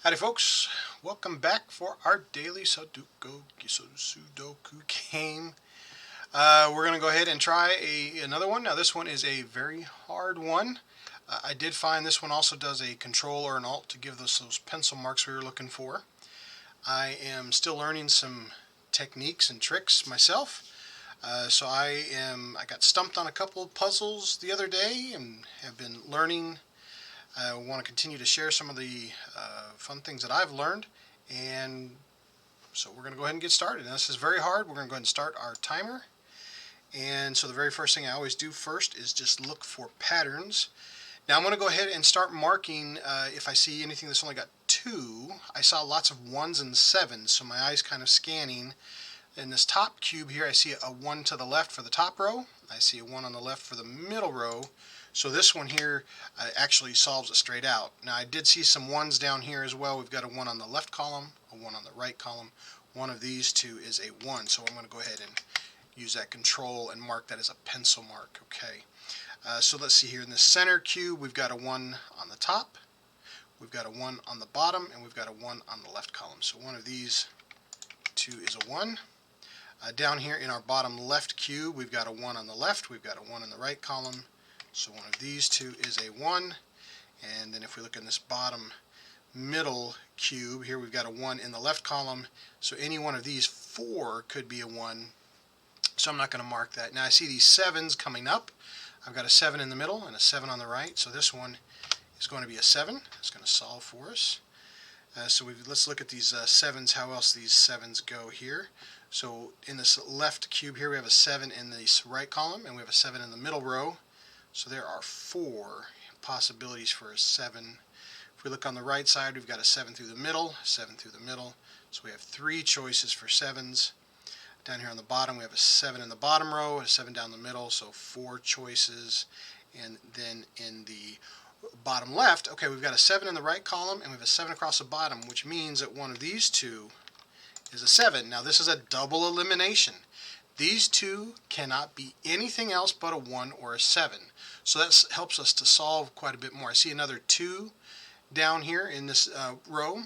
Howdy folks, welcome back for our daily Sudoku game. We're going to go ahead and try another one. Now this one is a very hard one. I did find this one also does a control or an alt to give us those pencil marks we were looking for. I am still learning some techniques and tricks myself. So I got stumped on a couple of puzzles the other day and have been learning. I want to continue to share some of the fun things that I've learned, and so we're going to go ahead and get started. Now, this is very hard. We're going to go ahead and start our timer. And so the very first thing I always do first is just look for patterns. Now I'm going to go ahead and start marking if I see anything that's only got 2. I saw lots of 1s and 7s, so my eye's kind of scanning. In this top cube here, I see a 1 to the left for the top row. I see a 1 on the left for the middle row. So this one here actually solves it straight out. Now I did see some 1s down here as well. We've got a 1 on the left column, a 1 on the right column. One of these two is a 1, so I'm going to go ahead and use that control and mark that as a pencil mark. Okay. So let's see here. In the center cube, we've got a 1 on the top, we've got a 1 on the bottom, and we've got a 1 on the left column. So one of these two is a 1. Down here in our bottom left cube, we've got a 1 on the left, we've got a 1 in the right column. So one of these two is a 1. And then if we look in this bottom middle cube, here we've got a 1 in the left column. So any one of these 4 could be a 1. So I'm not going to mark that. Now I see these 7s coming up. I've got a 7 in the middle and a 7 on the right. So this one is going to be a 7. It's going to solve for us. Let's look at these 7s, how else these 7s go here. So in this left cube here, we have a 7 in the right column, and we have a 7 in the middle row. So there are 4 possibilities for a 7. If we look on the right side, we've got a 7 through the middle, 7 through the middle. So we have 3 choices for 7s. Down here on the bottom, we have a 7 in the bottom row, a 7 down the middle, so 4 choices. And then in the bottom left, okay, we've got a 7 in the right column, and we have a 7 across the bottom, which means that one of these two is a 7. Now this is a double elimination. These two cannot be anything else but a 1 or a 7. So that helps us to solve quite a bit more. I see another 2 down here in this row.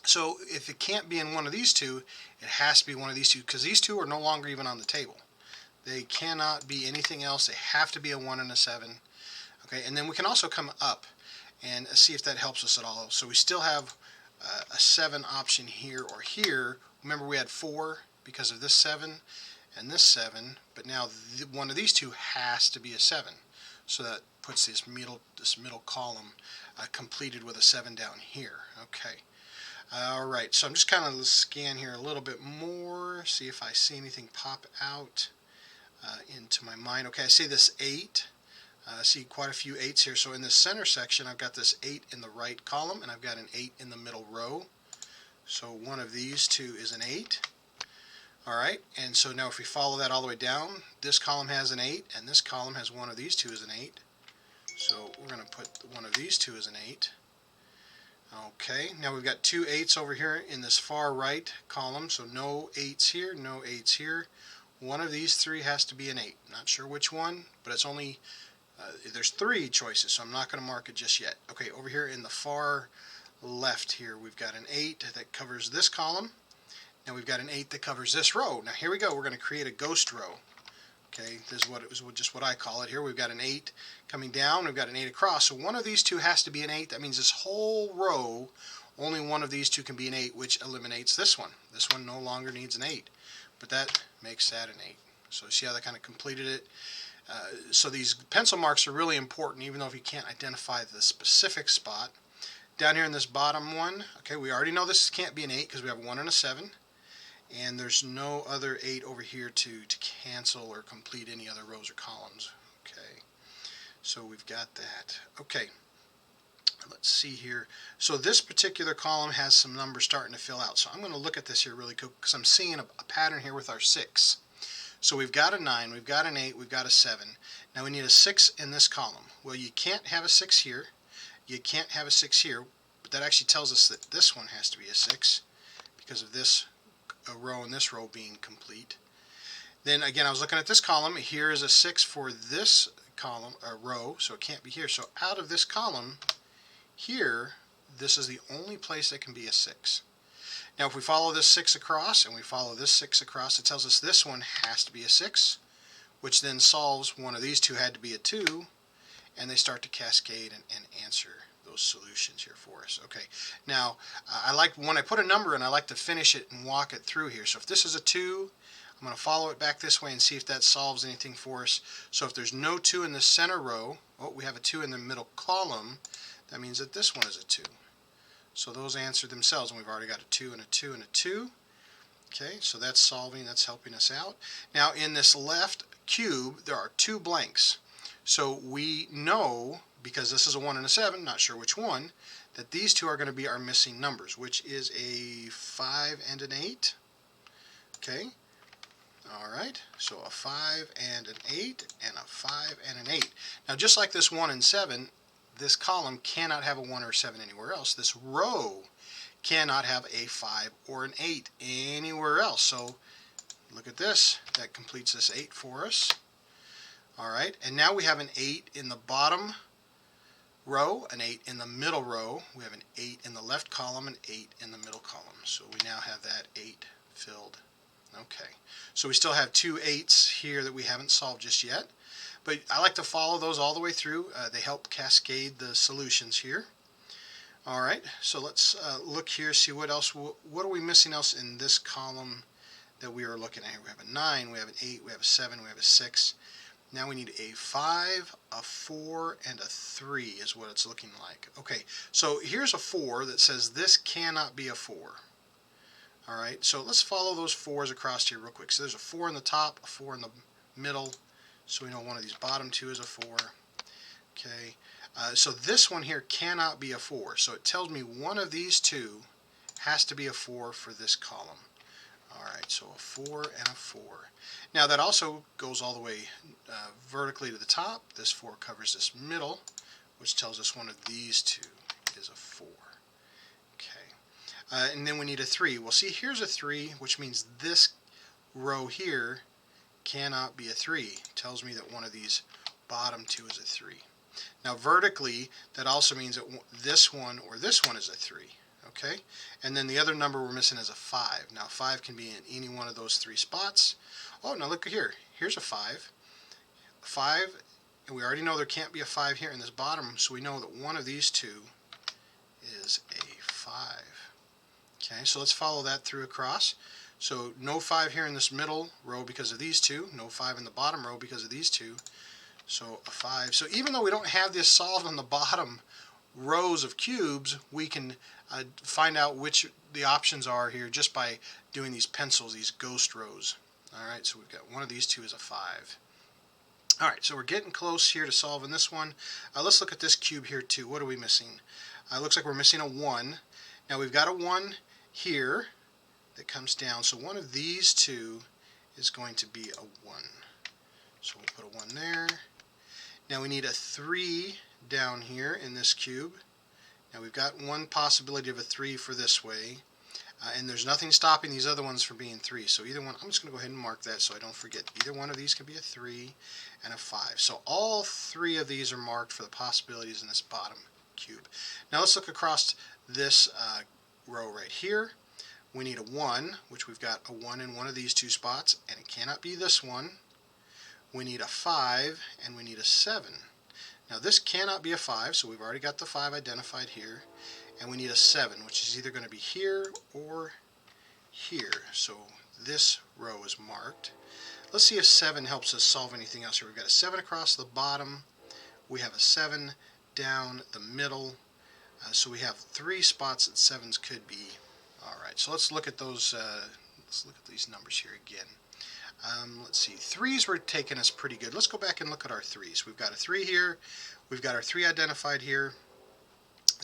So if it can't be in one of these two, it has to be one of these two, because these two are no longer even on the table. They cannot be anything else. They have to be a 1 and a 7. Okay, and then we can also come up and see if that helps us at all. So we still have a 7 option here or here. Remember, we had 4 because of this 7 and this 7, but now one of these two has to be a 7. So that puts this middle column completed with a 7 down here. Okay. Alright, so I'm just kind of scan here a little bit more, see if I see anything pop out into my mind. Okay, I see this 8. I see quite a few 8s here. So in the center section, I've got this 8 in the right column, and I've got an 8 in the middle row. So one of these two is an 8. Alright, and so now if we follow that all the way down, this column has an 8, and this column has one of these two as an 8. So we're going to put one of these two as an 8. Okay, now we've got 2 8s over here in this far right column, so no 8s here, no 8s here. One of these 3 has to be an 8. Not sure which one, but it's only, there's 3 choices, so I'm not going to mark it just yet. Okay, over here in the far left here, we've got an 8 that covers this column. Now we've got an 8 that covers this row. Now here we go, we're going to create a ghost row. Okay, this is just what I call it here. We've got an 8 coming down, we've got an 8 across. So one of these two has to be an 8. That means this whole row, only one of these two can be an 8, which eliminates this one. This one no longer needs an 8, but that makes that an 8. So see how that kind of completed it? So these pencil marks are really important, even though if you can't identify the specific spot. Down here in this bottom one, okay, we already know this can't be an 8 because we have a 1 and a 7. And there's no other 8 over here to cancel or complete any other rows or columns. Okay, so we've got that. Okay, let's see here. So this particular column has some numbers starting to fill out. So I'm going to look at this here really quick because I'm seeing a pattern here with our 6. So we've got a 9, we've got an 8, we've got a 7. Now we need a 6 in this column. Well, you can't have a 6 here. You can't have a 6 here. But that actually tells us that this one has to be a 6 because of this row and this row being complete. Then again, I was looking at this column. Here is a 6 for this column row, so it can't be here. So out of this column here, this is the only place that can be a 6. Now if we follow this 6 across and we follow this 6 across, it tells us this one has to be a 6, which then solves one of these two had to be a 2, and they start to cascade and answer those solutions here for us. Okay, now I like when I put a number in, I like to finish it and walk it through here. So if this is a 2, I'm going to follow it back this way and see if that solves anything for us. So if there's no 2 in the center row, oh, we have a 2 in the middle column, that means that this one is a 2. So those answer themselves, and we've already got a 2 and a 2 and a 2. Okay, so that's solving, that's helping us out. Now in this left cube, there are 2 blanks. So we know, because this is a 1 and a 7, not sure which one, that these two are going to be our missing numbers, which is a 5 and an 8. Okay, alright, so a 5 and an 8, and a 5 and an 8. Now just like this 1 and 7, this column cannot have a 1 or a 7 anywhere else. This row cannot have a 5 or an 8 anywhere else. So look at this, that completes this 8 for us. Alright, and now we have an 8 in the bottom row, an 8 in the middle row, we have an 8 in the left column, an 8 in the middle column. So we now have that 8 filled. Okay, so we still have 2 8s here that we haven't solved just yet, but I like to follow those all the way through. They help cascade the solutions here. Alright, so let's look here, see what else, what are we missing else in this column that we are looking at here. We have a 9, we have an 8, we have a 7, we have a 6. Now we need a 5, a 4, and a 3 is what it's looking like. Okay, so here's a 4 that says this cannot be a 4. Alright, so let's follow those 4s across here real quick. So there's a 4 in the top, a 4 in the middle, so we know one of these bottom 2 is a 4. Okay, so this one here cannot be a 4, so it tells me one of these two has to be a 4 for this column. Alright, so a 4 and a 4. Now that also goes all the way vertically to the top. This 4 covers this middle, which tells us one of these two is a 4. Okay, and then we need a 3. Well, see, here's a 3, which means this row here cannot be a 3. It tells me that one of these bottom 2 is a 3. Now vertically, that also means that this one or this one is a 3. Okay, and then the other number we're missing is a 5. Now 5 can be in any one of those 3 spots. Oh, now look here. Here's a 5. 5, and we already know there can't be a 5 here in this bottom, so we know that one of these two is a 5. Okay, so let's follow that through across. So no 5 here in this middle row because of these two. No 5 in the bottom row because of these two. So a 5. So even though we don't have this solved on the bottom rows of cubes, we can find out which the options are here just by doing these pencils, these ghost rows. Alright, so we've got one of these two is a 5. Alright, so we're getting close here to solving this one. Let's look at this cube here too. What are we missing? Looks like we're missing a 1. Now we've got a 1 here that comes down, so one of these two is going to be a 1. So we'll put a 1 there. Now we need a 3 down here in this cube. Now we've got one possibility of a 3 for this way, and there's nothing stopping these other ones from being 3. So either one, I'm just going to go ahead and mark that so I don't forget. Either one of these can be a 3 and a 5. So all 3 of these are marked for the possibilities in this bottom cube. Now let's look across this row right here. We need a 1, which we've got a 1 in one of these 2 spots, and it cannot be this one. We need a 5, and we need a 7. Now this cannot be a 5, so we've already got the 5 identified here. And we need a 7, which is either going to be here or here. So this row is marked. Let's see if 7 helps us solve anything else here. We've got a 7 across the bottom. We have a 7 down the middle. So we have 3 spots that 7s could be. Alright, so let's look at those. Let's look at these numbers here again. Let's see, 3s were taking us pretty good. Let's go back and look at our 3s. We've got a 3 here. We've got our 3 identified here.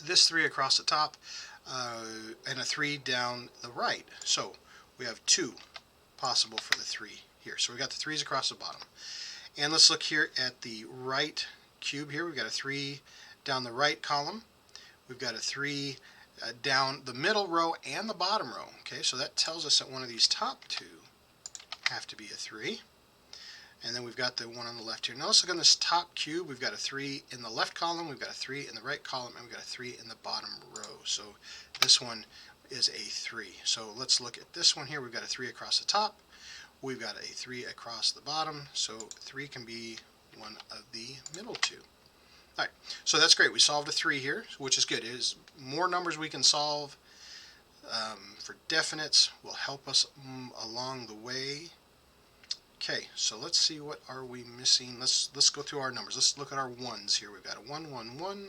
This 3 across the top, and a 3 down the right. So we have 2 possible for the 3 here. So we've got the 3s across the bottom. And let's look here at the right cube here. We've got a 3 down the right column. We've got a 3 down the middle row and the bottom row. Okay, so that tells us that one of these top 2 have to be a 3. And then we've got the one on the left here. Now let's look on this top cube. We've got a 3 in the left column, we've got a 3 in the right column, and we've got a 3 in the bottom row. So this one is a 3. So let's look at this one here. We've got a 3 across the top. We've got a 3 across the bottom. So 3 can be one of the middle two. Alright, so that's great. We solved a 3 here, which is good. It is more numbers we can solve for definites will help us along the way. Okay, so let's see, what are we missing. Let's go through our numbers. Let's look at our ones here. We've got a 1, 1, 1.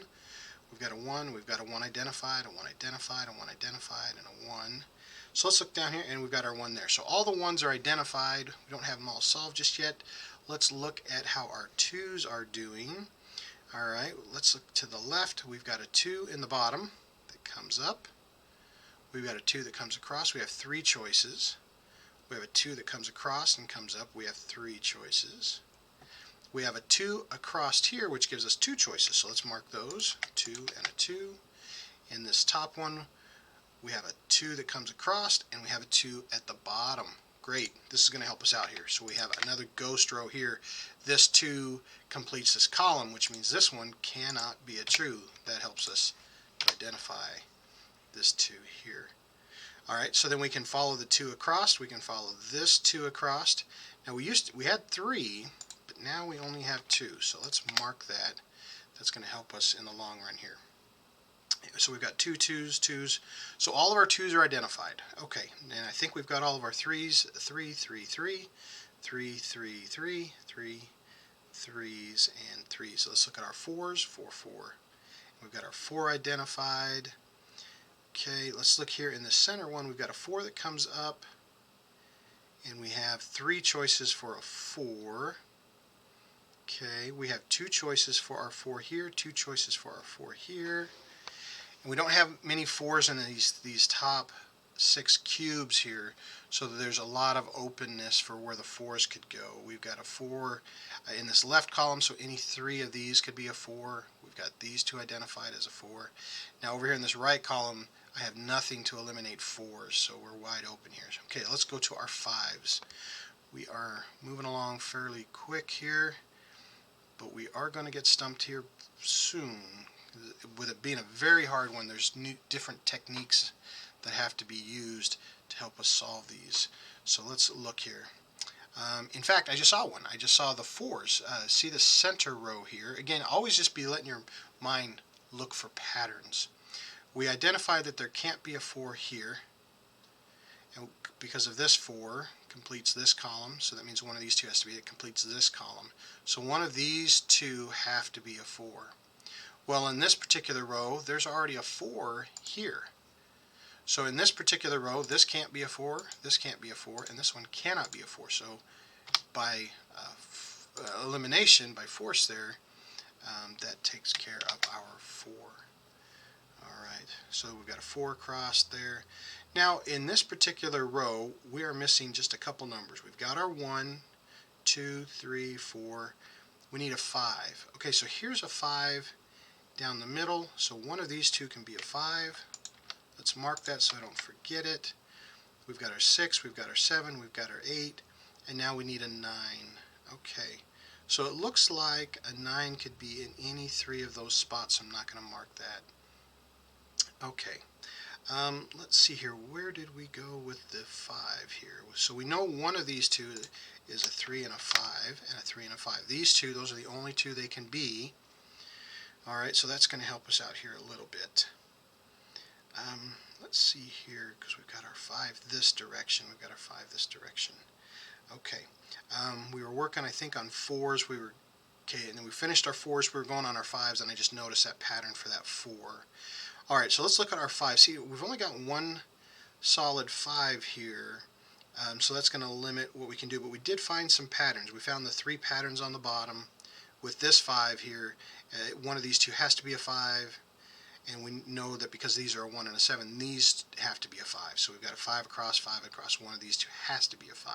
We've got a 1. We've got a 1 identified, a 1 identified, a 1 identified, and a 1. So let's look down here, and we've got our 1 there. So all the 1s are identified. We don't have them all solved just yet. Let's look at how our 2s are doing. All right, let's look to the left. We've got a 2 in the bottom that comes up. We've got a 2 that comes across. We have 3 choices. We have a 2 that comes across and comes up. We have 3 choices. We have a 2 across here, which gives us 2 choices. So let's mark those, 2 and a 2. In this top one, we have a 2 that comes across, and we have a 2 at the bottom. Great. This is going to help us out here. So we have another ghost row here. This 2 completes this column, which means this one cannot be a true. That helps us to identify this 2 here. Alright, so then we can follow the 2 across. We can follow this 2 across. Now we had 3, but now we only have 2. So let's mark that. That's going to help us in the long run here. So we've got 2 2s, 2s. So all of our 2s are identified. Okay, and I think we've got all of our 3s. 3, 3, 3, 3, 3, 3, 3, 3s, and 3s. So let's look at our 4s. 4, 4. We've got our 4 identified. Okay, let's look here in the center one. We've got a 4 that comes up, and we have 3 choices for a 4. Okay, we have 2 choices for our 4 here, 2 choices for our 4 here. And we don't have many 4s in these top 6 cubes here, so there's a lot of openness for where the 4s could go. We've got a 4 in this left column, so any 3 of these could be a 4. We've got these 2 identified as a 4. Now over here in this right column, I have nothing to eliminate 4s, so we're wide open here. Okay, let's go to our 5s. We are moving along fairly quick here, but we are going to get stumped here soon. With it being a very hard one, there's different techniques that have to be used to help us solve these. So let's look here. In fact, I just saw one. I just saw the 4s. See the center row here. Again, always just be letting your mind look for patterns. We identify that there can't be a 4 here, and because of this 4 completes this column, so that means one of these 2 has to be it completes this column. So one of these 2 have to be a 4. Well, in this particular row, there's already a 4 here. So in this particular row, this can't be a 4, this can't be a 4, and this one cannot be a 4. So by elimination, by force there, that takes care of our 4. Alright, so we've got a 4 across there. Now in this particular row, we are missing just a couple numbers. We've got our 1, 2, 3, 4. We need a 5. Okay, so here's a 5 down the middle, so one of these 2 can be a 5. Let's mark that so I don't forget it. We've got our 6, we've got our 7, we've got our 8, and now we need a 9. Okay, so it looks like a 9 could be in any 3 of those spots. I'm not going to mark that. Okay, let's see here. Where did we go with the 5 here? So we know one of these 2 is a 3 and a 5, and a 3 and a 5. These 2, those are the only 2 they can be. Alright, so that's going to help us out here a little bit. Let's see here, because we've got our 5 this direction, we've got our 5 this direction. Okay, we were working, I think, on 4s. Okay, and then we finished our 4s, we were going on our 5s, and I just noticed that pattern for that 4. Alright, so let's look at our 5. See, we've only got one solid 5 here, so that's going to limit what we can do, but we did find some patterns. We found the 3 patterns on the bottom. With this 5 here, one of these 2 has to be a 5, and we know that because these are a 1 and a 7, these have to be a 5. So we've got a 5 across, 5 across. One of these 2 has to be a 5.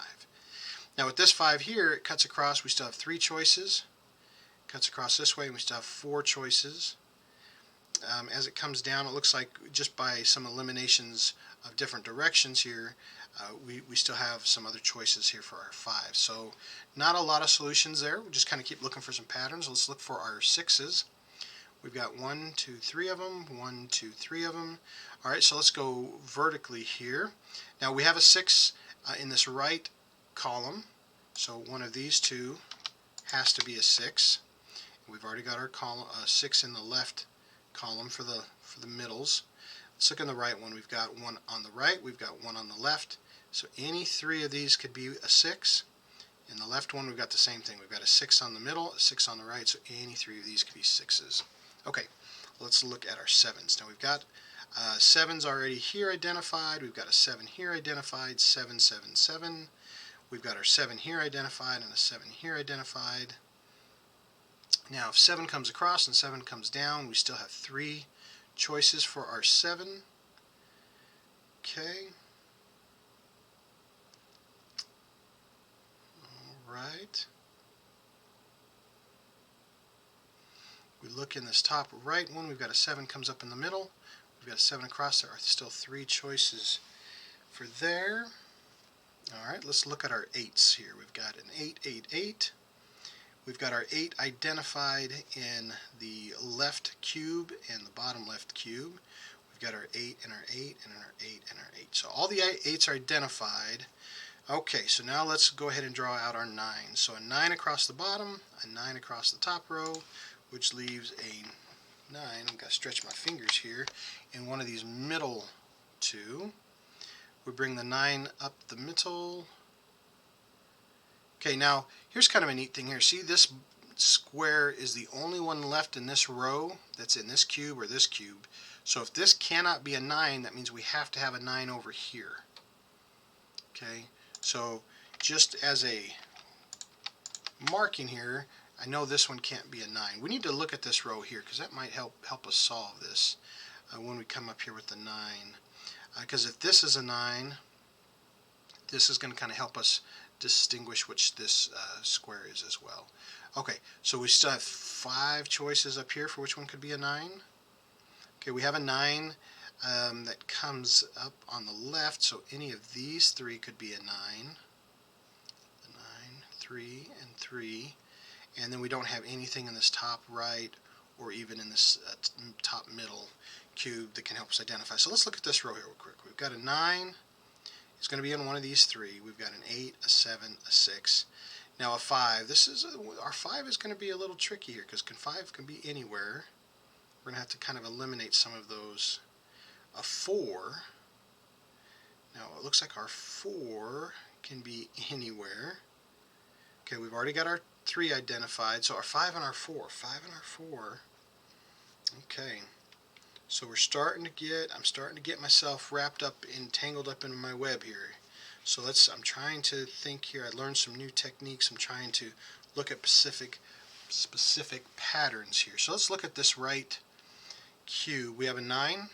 Now with this 5 here, it cuts across. We still have 3 choices. Cuts across this way, and we still have 4 choices. as it comes down, it looks like just by some eliminations of different directions here, we still have some other choices here for our 5. So not a lot of solutions there. We just kind of keep looking for some patterns. Let's look for our 6s. We've got 1, 2, 3 of them, 1, 2, 3 of them. All right, so let's go vertically here. Now we have a 6 in this right column, so one of these two has to be a 6. We've already got our column 6 in the left column for the middles. Let's look in the right one. We've got one on the right, we've got one on the left. So any 3 of these could be a 6. In the left one, we've got the same thing. We've got a 6 on the middle, a 6 on the right, so any 3 of these could be 6s. Okay, let's look at our 7s. Now we've got 7s already here identified. We've got a 7 here identified, 7, 7, 7. We've got our 7 here identified and a 7 here identified. Now if 7 comes across and 7 comes down, we still have 3 choices for our 7. Okay. All right. We look in this top right one, we've got a 7 comes up in the middle. We've got a 7 across. There are still 3 choices for there. Alright, let's look at our 8s here. We've got an 8, 8, 8. We've got our 8 identified in the left cube and the bottom left cube. We've got our 8 and our 8 and our 8 and our 8. So all the 8s are identified. Okay, so now let's go ahead and draw out our 9. So a 9 across the bottom, a 9 across the top row, which leaves a 9. I've got to stretch my fingers here in one of these middle 2. We bring the 9 up the middle. Okay, now here's kind of a neat thing here. See, this square is the only one left in this row that's in this cube or this cube. So if this cannot be a 9, that means we have to have a 9 over here. Okay, so just as a marking here, I know this one can't be a 9. We need to look at this row here because that might help us solve this when we come up here with the 9. Because if this is a 9, this is going to kind of help us distinguish which this square is as well. Okay, so we still have 5 choices up here for which one could be a 9. Okay, we have a 9 that comes up on the left, so any of these 3 could be a 9. 9, 3, and 3. And then we don't have anything in this top right or even in this top middle cube that can help us identify. So let's look at this row here real quick. We've got a 9. It's going to be in one of these 3. We've got an 8, a 7, a 6. Now a 5. Our 5 is going to be a little tricky here because 5 can be anywhere. We're going to have to kind of eliminate some of those. A 4. Now it looks like our 4 can be anywhere. Okay, we've already got our 3 identified, so our 5 and our 4. 5 and our 4. Okay, so I'm starting to get myself wrapped up and tangled up in my web here. So I'm trying to think here. I learned some new techniques. I'm trying to look at specific patterns here. So let's look at this right cube. We have a 9,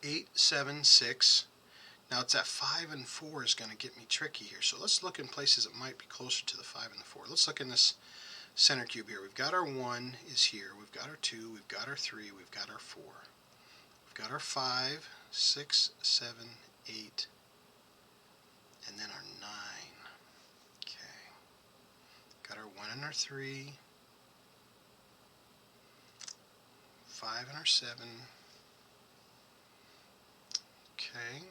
8, 7, 6. Now it's that 5 and 4 is going to get me tricky here. So let's look in places that might be closer to the 5 and the 4. Let's look in this center cube here. We've got our 1 is here. We've got our 2. We've got our 3. We've got our 4. We've got our 5, 6, 7, 8, and then our 9. Okay. Got our 1 and our 3. 5 and our 7. Okay.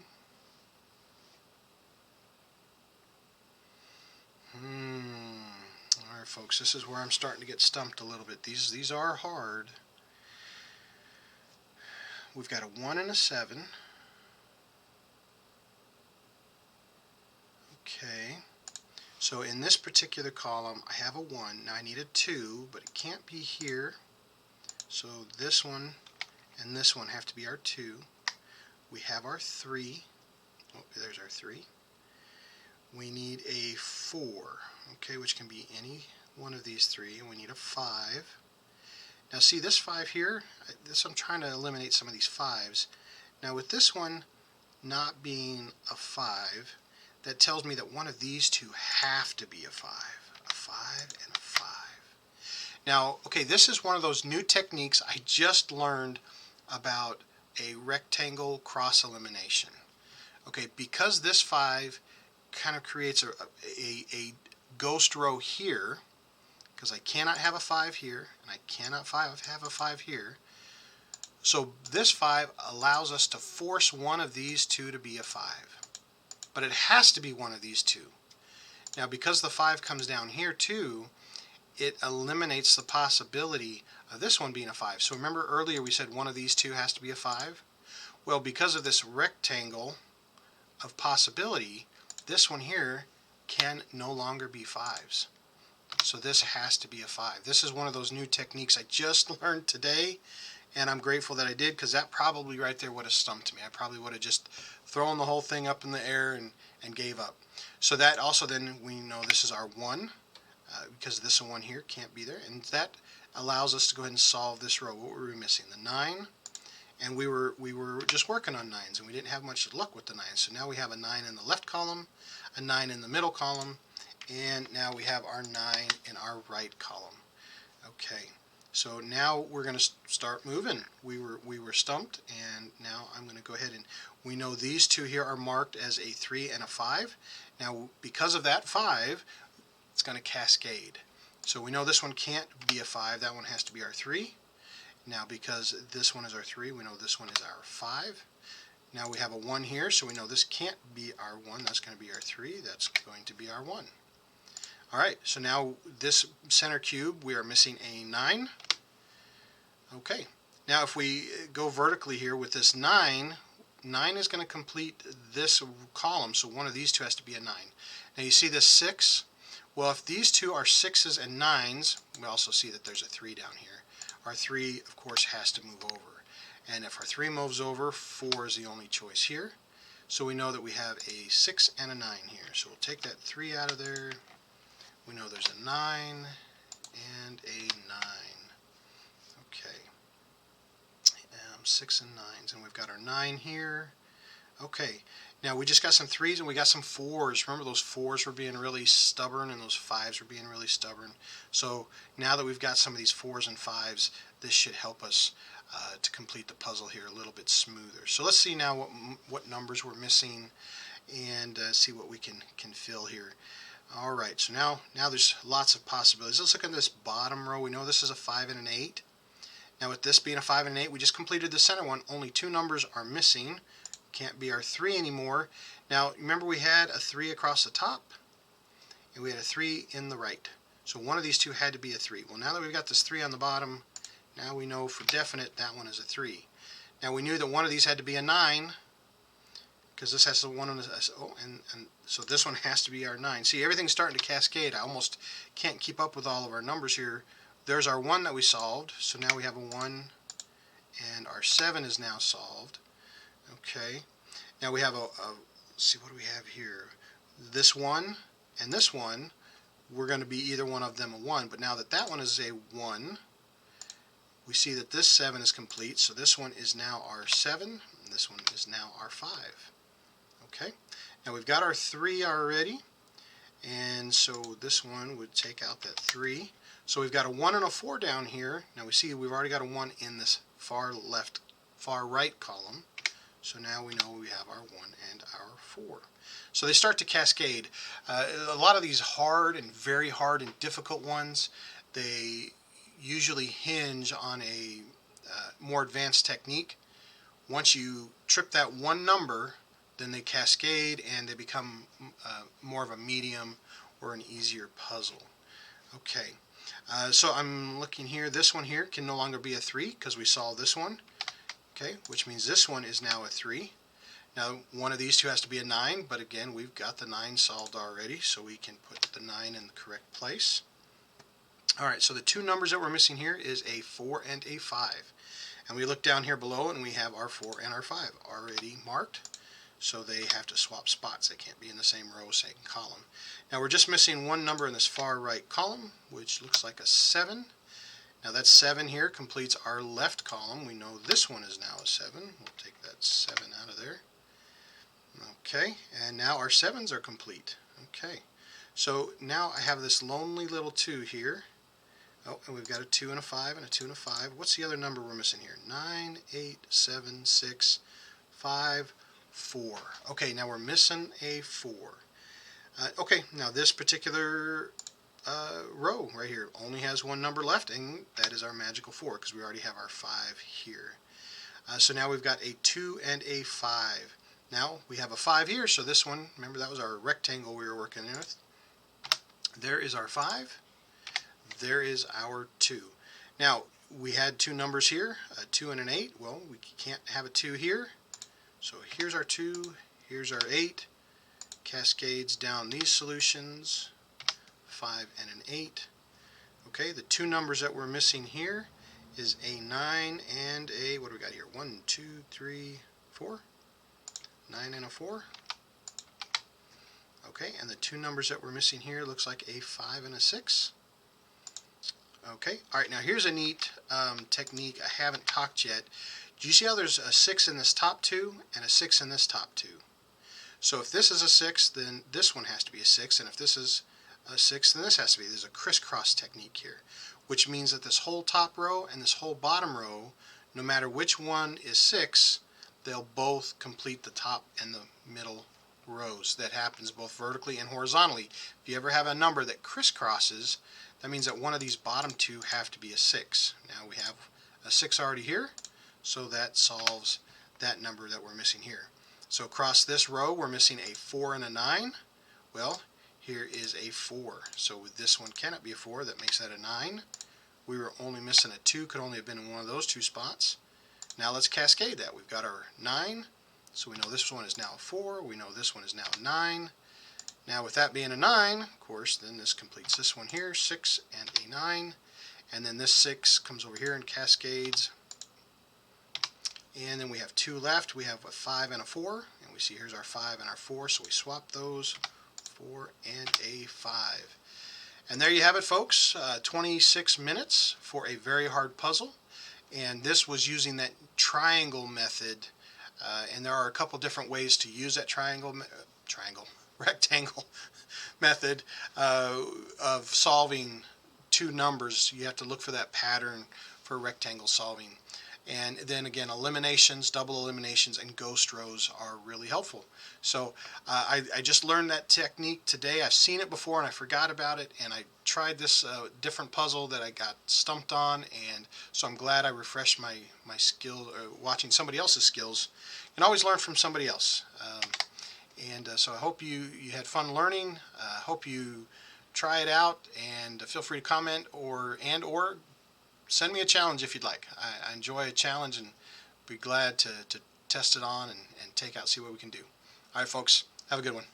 Alright folks, this is where I'm starting to get stumped a little bit. These are hard. We've got a 1 and a 7. Okay. So in this particular column, I have a 1. Now I need a 2, but it can't be here. So this one and this one have to be our 2. We have our 3. Oh, there's our 3. We need a 4, okay, which can be any one of these 3, and we need a 5. Now see this 5 here, I'm trying to eliminate some of these 5s. Now with this one not being a 5, that tells me that one of these 2 have to be a 5. A 5 and a 5. Now, okay, this is one of those new techniques I just learned about a rectangle cross elimination. Okay, because this 5 kind of creates a ghost row here, because I cannot have a 5 here, and I cannot have a 5 here. So this 5 allows us to force one of these two to be a 5. But it has to be one of these two. Now, because the 5 comes down here too, it eliminates the possibility of this one being a 5. So remember earlier we said one of these two has to be a 5? Well, because of this rectangle of possibility, this one here can no longer be 5s. So this has to be a 5. This is one of those new techniques I just learned today, and I'm grateful that I did, because that probably right there would have stumped me. I probably would have just thrown the whole thing up in the air and gave up. So that also, then we know this is our 1, because this one here can't be there, and that allows us to go ahead and solve this row. What were we missing? The 9, and we were just working on 9s, and we didn't have much luck with the 9s. So now we have a 9 in the left column, a 9 in the middle column, and now we have our 9 in our right column. Okay, so now we're going to start moving. We were stumped, and now I'm going to go ahead and we know these two here are marked as a 3 and a 5. Now, because of that 5, it's going to cascade. So we know this one can't be a 5. That one has to be our 3. Now, because this one is our 3, we know this one is our 5. Now we have a 1 here, so we know this can't be our 1. That's going to be our 3. That's going to be our 1. Alright, so now this center cube, we are missing a 9. Okay, now if we go vertically here with this 9, 9 is going to complete this column, so one of these two has to be a 9. Now you see this 6? Well, if these two are 6s and 9s, we also see that there's a 3 down here. Our 3, of course, has to move over. And if our 3 moves over, 4 is the only choice here. So we know that we have a 6 and a 9 here. So we'll take that 3 out of there. We know there's a 9 and a 9. Okay. 6 and 9s, and we've got our 9 here. Okay. Now we just got some 3s and we got some 4s. Remember, those 4s were being really stubborn and those 5s were being really stubborn. So now that we've got some of these 4s and 5s, this should help us to complete the puzzle here a little bit smoother. So let's see now what numbers we're missing, and see what we can fill here. Alright, so now there's lots of possibilities. Let's look at this bottom row. We know this is a 5 and an 8. Now with this being a 5 and an 8, we just completed the center one. Only 2 numbers are missing. Can't be our 3 anymore. Now remember, we had a 3 across the top, and we had a 3 in the right. So one of these two had to be a 3. Well, now that we've got this 3 on the bottom, now we know for definite that one is a 3. Now we knew that one of these had to be a 9, because this has the one on the, oh, and so this one has to be our 9. See, everything's starting to cascade. I almost can't keep up with all of our numbers here. There's our 1 that we solved, so now we have a 1, and our 7 is now solved. Okay, now we have let's see, what do we have here? This 1 and this 1, we're going to be either one of them a 1, but now that that one is a 1, we see that this 7 is complete, so this one is now our 7, and this one is now our 5. Okay, now we've got our 3 already, and so this one would take out that 3. So we've got a 1 and a 4 down here. Now we see we've already got a 1 in this far right column. So now we know we have our 1 and our 4. So they start to cascade. A lot of these hard and very hard and difficult ones, they usually hinge on a more advanced technique. Once you trip that one number, then they cascade and they become more of a medium or an easier puzzle. Okay, so I'm looking here. This one here can no longer be a 3 because we solved this one. Okay, which means this one is now a 3. Now one of these two has to be a 9, but again, we've got the 9 solved already, so we can put the 9 in the correct place. Alright, so the 2 numbers that we're missing here is a 4 and a 5. And we look down here below and we have our 4 and our 5 already marked. So they have to swap spots. They can't be in the same row, same column. Now we're just missing one number in this far right column, which looks like a 7. Now that 7 here completes our left column. We know this one is now a 7. We'll take that 7 out of there. Okay, and now our 7s are complete. Okay, so now I have this lonely little 2 here. Oh, and we've got a 2 and a 5 and a 2 and a 5. What's the other number we're missing here? 9, 8, 7, 6, 5, 4. Okay, now we're missing a 4. Okay, now this particular row right here only has one number left, and that is our magical 4 because we already have our 5 here. So now we've got a 2 and a 5. Now we have a 5 here, so this one, remember that was our rectangle we were working with. There is our 5. There is our 2. Now we had two numbers here, a 2 and an 8. Well, we can't have a 2 here. So here's our 2, here's our 8. Cascades down these solutions, 5 and an 8. Okay, the two numbers that we're missing here is a 9 and a, what do we got here? 1, 2, 3, 4. 9 and a 4. Okay, and the two numbers that we're missing here looks like a 5 and a 6. Okay, alright, now here's a neat technique I haven't talked yet. Do you see how there's a 6 in this top 2 and a 6 in this top 2? So if this is a 6, then this one has to be a 6, and if this is a 6, then this has to be. There's a crisscross technique here, which means that this whole top row and this whole bottom row, no matter which one is 6, they'll both complete the top and the middle rows. That happens both vertically and horizontally. If you ever have a number that crisscrosses, that means that one of these bottom two have to be a 6. Now we have a 6 already here, so that solves that number that we're missing here. So across this row we're missing a 4 and a 9. Well, here is a 4. So this one cannot be a 4. That makes that a 9. We were only missing a 2. Could only have been in one of those two spots. Now let's cascade that. We've got our 9. So we know this one is now a 4. We know this one is now a 9. Now with that being a 9, of course, then this completes this one here, 6 and a 9. And then this 6 comes over here and cascades. And then we have 2 left. We have a 5 and a 4. And we see here's our 5 and our 4, so we swap those. 4 and a 5. And there you have it, folks. 26 minutes for a very hard puzzle. And this was using that triangle method. And there are a couple different ways to use that rectangle method of solving two numbers. You have to look for that pattern for rectangle solving. And then again, eliminations, double eliminations, and ghost rows are really helpful. So I just learned that technique today. I've seen it before and I forgot about it, and I tried this different puzzle that I got stumped on, and so I'm glad I refreshed my skill watching somebody else's skills. You can always learn from somebody else. So I hope you had fun learning. Hope you try it out, and feel free to comment or send me a challenge if you'd like. I enjoy a challenge and be glad to test it on and take out, see what we can do. All right, folks, have a good one.